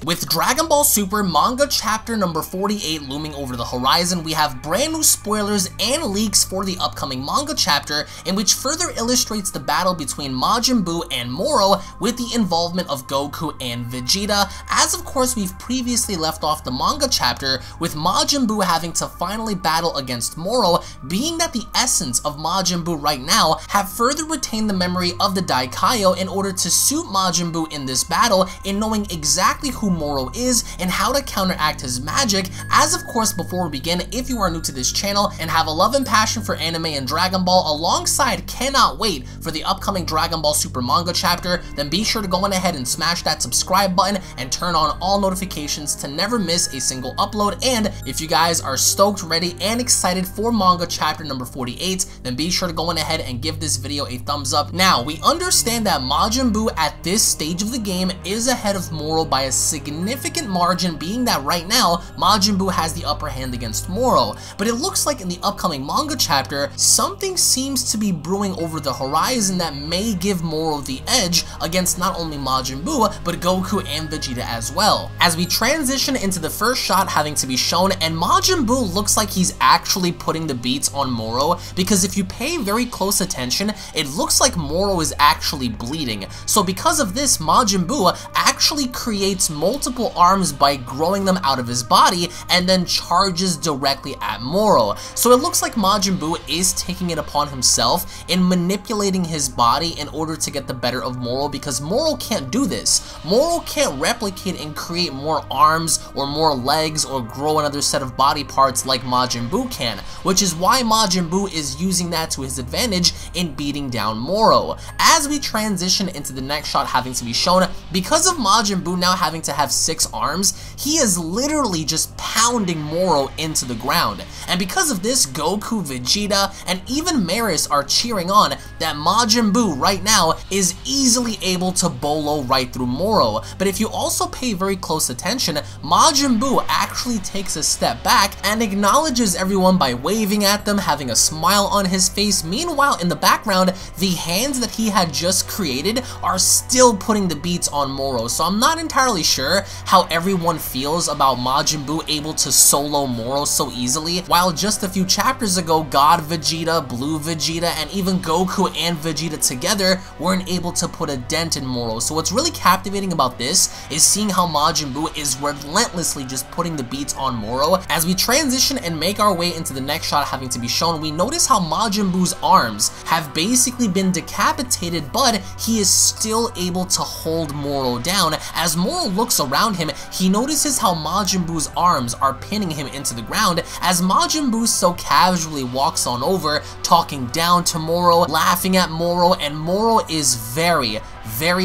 With Dragon Ball Super manga chapter number 48 looming over the horizon, we have brand new spoilers and leaks for the upcoming manga chapter, in which further illustrates the battle between Majin Buu and Moro with the involvement of Goku and Vegeta, as of course we've previously left off the manga chapter with Majin Buu having to finally battle against Moro, being that the essence of Majin Buu right now have further retained the memory of the Daikaio in order to suit Majin Buu in this battle in knowing exactly who Moro is and how to counteract his magic. As of course, before we begin, if you are new to this channel and have a love and passion for anime and Dragon Ball alongside cannot wait for the upcoming Dragon Ball Super manga chapter, then be sure to go on ahead and smash that subscribe button and turn on all notifications to never miss a single upload. And if you guys are stoked, ready, and excited for manga chapter number 48, then be sure to go on ahead and give this video a thumbs up. Now, we understand that Majin Buu at this stage of the game is ahead of Moro by a significant margin, being that right now Majin Buu has the upper hand against Moro, but it looks like in the upcoming manga chapter something seems to be brewing over the horizon that may give Moro the edge against not only Majin Buu but Goku and Vegeta as well. As we transition into the first shot having to be shown, and Majin Buu looks like he's actually putting the beats on Moro, because if you pay very close attention it looks like Moro is actually bleeding. So because of this, Majin Buu actually creates multiple arms by growing them out of his body and then charges directly at Moro. So it looks like Majin Buu is taking it upon himself in manipulating his body in order to get the better of Moro, because Moro can't do this. Moro can't replicate and create more arms or more legs or grow another set of body parts like Majin Buu can, which is why Majin Buu is using that to his advantage in beating down Moro. As we transition into the next shot having to be shown, because of Majin Buu now having to have 6 arms, he is literally just pounding Moro into the ground. And because of this, Goku, Vegeta, and even Moros are cheering on that Majin Buu right now is easily able to bolo right through Moro. But if you also pay very close attention, Majin Buu actually takes a step back and acknowledges everyone by waving at them, having a smile on his face. Meanwhile, in the background, the hands that he had just created are still putting the beats on Moro. So I'm not entirely sure how everyone feels about Majin Buu able to solo Moro so easily, while just a few chapters ago, God Vegeta, Blue Vegeta, and even Goku and Vegeta together weren't able to put a dent in Moro. So what's really captivating about this is seeing how Majin Buu is relentlessly just putting the beats on Moro. As we transition and make our way into the next shot having to be shown, we notice how Majin Buu's arms have basically been decapitated, but he is still able to hold Moro down. As Moro looks around him, he notices how Majin Buu's arms are pinning him into the ground, as Majin Buu so casually walks on over, talking down to Moro, laughing at Moro, and Moro is very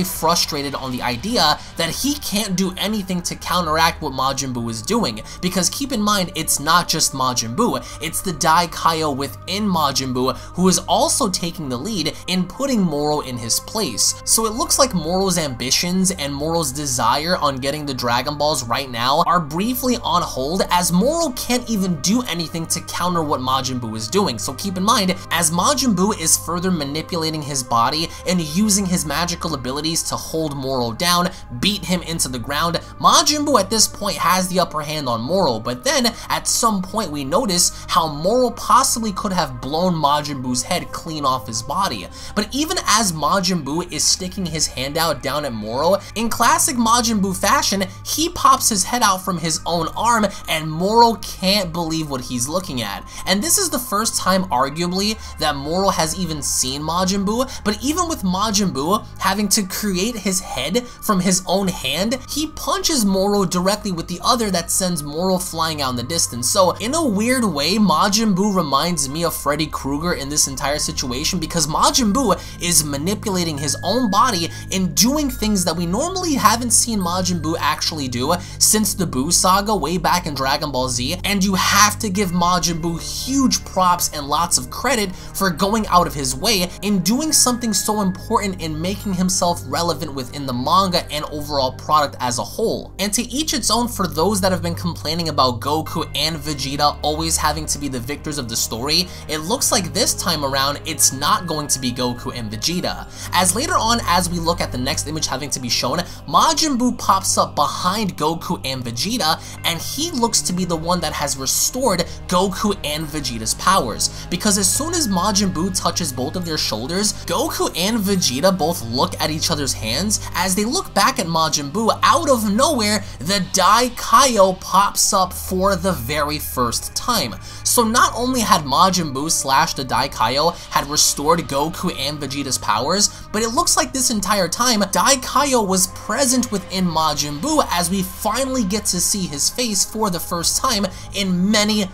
frustrated on the idea that he can't do anything to counteract what Majin Buu is doing, because keep in mind, it's not just Majin Buu, it's the Daikaioshin within Majin Buu who is also taking the lead in putting Moro in his place. So it looks like Moro's ambitions and Moro's desire on getting the Dragon Balls right now are briefly on hold, as Moro can't even do anything to counter what Majin Buu is doing. So keep in mind, as Majin Buu is further manipulating his body and using his magical abilities to hold Moro down, beat him into the ground, Majin Buu at this point has the upper hand on Moro. But then at some point we notice how Moro possibly could have blown Majin Buu's head clean off his body. But even as Majin Buu is sticking his hand out down at Moro, in classic Majin Buu fashion, he pops his head out from his own arm and Moro can't believe what he's looking at. And this is the first time arguably that Moro has even seen Majin Buu, but even with Majin Buu having to create his head from his own hand, he punches Moro directly with the other that sends Moro flying out in the distance. So in a weird way, Majin Buu reminds me of Freddy Krueger in this entire situation, because Majin Buu is manipulating his own body and doing things that we normally haven't seen Majin Buu actually do since the Buu saga way back in Dragon Ball Z. And you have to give Majin Buu huge props and lots of credit for going out of his way in doing something so important in making him himself relevant within the manga and overall product as a whole. And to each its own for those that have been complaining about Goku and Vegeta always having to be the victors of the story, it looks like this time around it's not going to be Goku and Vegeta. As later on, as we look at the next image having to be shown, Majin Buu pops up behind Goku and Vegeta, and he looks to be the one that has restored Goku and Vegeta's powers. Because as soon as Majin Buu touches both of their shoulders, Goku and Vegeta both look at each other's hands. As they look back at Majin Buu, out of nowhere, the Daikaio pops up for the very first time. So not only had Majin Buu / the Daikaio had restored Goku and Vegeta's powers, but it looks like this entire time, Daikaio was present within Majin Buu as we finally get to see his face for the first time in many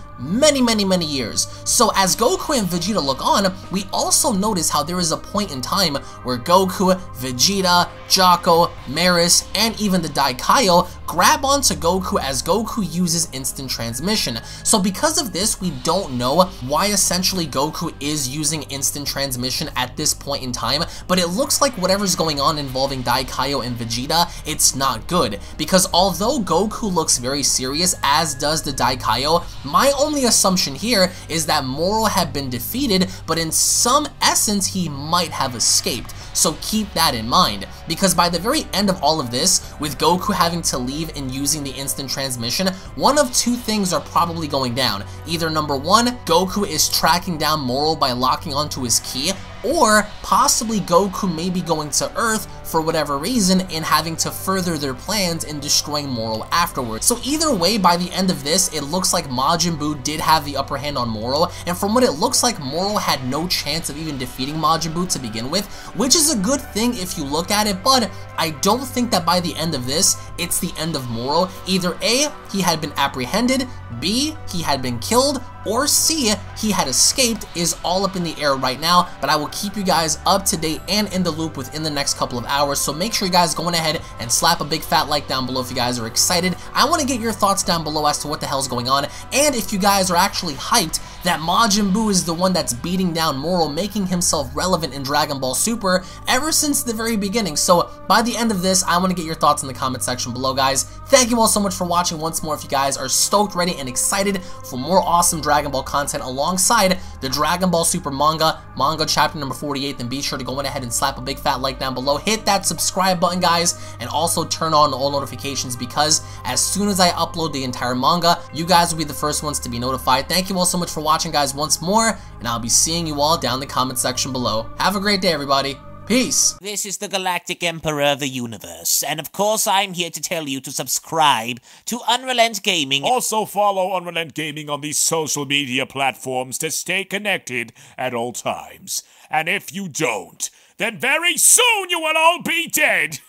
years. So as Goku and Vegeta look on, we also notice how there is a point in time where Goku, Vegeta, Jocko, Moros, and even the Daikaio grab onto Goku as Goku uses instant transmission. So because of this, we don't know why essentially Goku is using instant transmission at this point in time, but it looks like whatever's going on involving Daikaio and Vegeta, it's not good. Because although Goku looks very serious, as does the Daikaio, my only assumption here is that Moro had been defeated, but in some essence he might have escaped. So keep that in mind, because by the very end of all of this, with Goku having to leave and using the instant transmission, one of two things are probably going down. Either number one, Goku is tracking down Moro by locking onto his ki, or possibly Goku may be going to Earth for whatever reason and having to further their plans in destroying Moro afterwards. So either way, by the end of this, it looks like Majin Buu did have the upper hand on Moro, and from what it looks like, Moro had no chance of even defeating Majin Buu to begin with, which is a good thing if you look at it, but I don't think that by the end of this, it's the end of Moro. Either A, he had been apprehended, B, he had been killed, or C, he had escaped, is all up in the air right now, but I will keep you guys up to date and in the loop within the next couple of hours, so make sure you guys go ahead and slap a big fat like down below if you guys are excited. I want to get your thoughts down below as to what the hell's going on, and if you guys are actually hyped that Majin Buu is the one that's beating down Moro, making himself relevant in Dragon Ball Super ever since the very beginning. So by the end of this, I want to get your thoughts in the comment section below, guys. Thank you all so much for watching once more. If you guys are stoked, ready, and excited for more awesome Dragon Ball content alongside the Dragon Ball Super manga chapter number 48, then be sure to go ahead and slap a big fat like down below. Hit that subscribe button, guys, and also turn on all notifications, because as soon as I upload the entire manga, you guys will be the first ones to be notified. Thank you all so much for watching, guys, once more, and I'll be seeing you all down in the comment section below. Have a great day, everybody. Peace. This is the Galactic Emperor of the Universe, and of course I'm here to tell you to subscribe to UnrealEntGaming. Also follow UnrealEntGaming on these social media platforms to stay connected at all times. And if you don't, then very soon you will all be dead.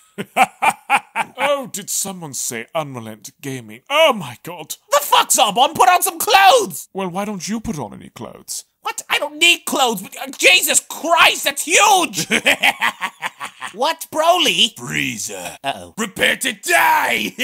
Oh, did someone say UnrealEntGaming? Oh my god. The fuck's up, on? Put on some clothes! Well, why don't you put on any clothes? What? I don't need clothes. Jesus Christ, that's huge! What, Broly? Freezer. Uh-oh. Prepare to die!